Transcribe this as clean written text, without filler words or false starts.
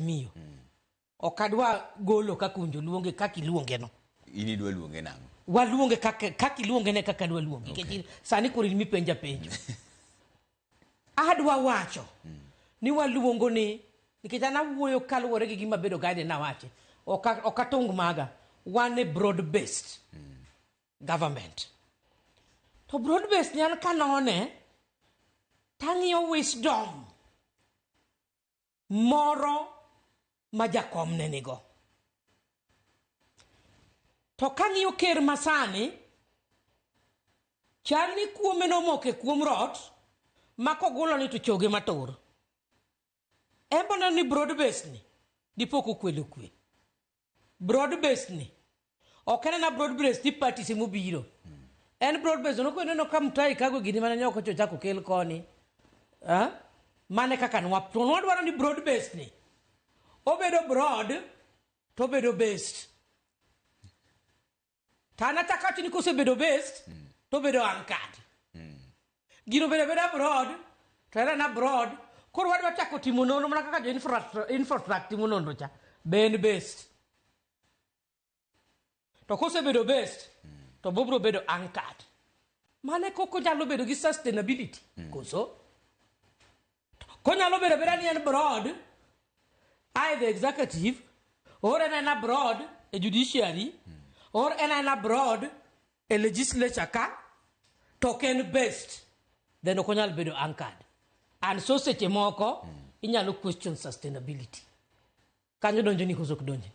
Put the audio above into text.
miyo. Okadwa golo kakunjo luonge kaki luonge no. Ini dwa luonge nango. Waluonge kaki luonge ne kaka dwa luonge. Okay. Sani kuri mi penja penjo. Adwa wacho. Ni waluongo ni nikech ana wuoyo kaluwore gi gima bedo guide na wache. Okatung maga. One broad based government. To broad based ni an kanone tang'iyo wisdom moro majakom nenigo. To kang'iyo ker masani chalni kuome nomoke kuom rot mako gulo ni to choge matur. Embona ni broad based ni dipoko kwelo kwe. Broad based ni okene na broad based ti party simu biro. En broad based no kweno no kamtai kago gini mana nyoko chocha ko kel koni. Mane kaka nwap to nwadwaro ni broad based ni obedo broad to bedo based. Tana takati ni kose bedo based to bedo anchored. Gino bedo broad to era na broad kor wadwa chako timo nono mana kaka jo infrastructure timo nono cha ben based. To kose bedo based to bobro bedo anchored. Mane koko jalo bedo gi sustainability. Koso Konyalo bedo ni en broad, either executive, or en abroad, a judiciary, or en abroad, a legislature ka, token based, then okonyal bedo anchored. And so seche moko, inyalo question sustainability. Kanyo donjo ni koso kudonjo.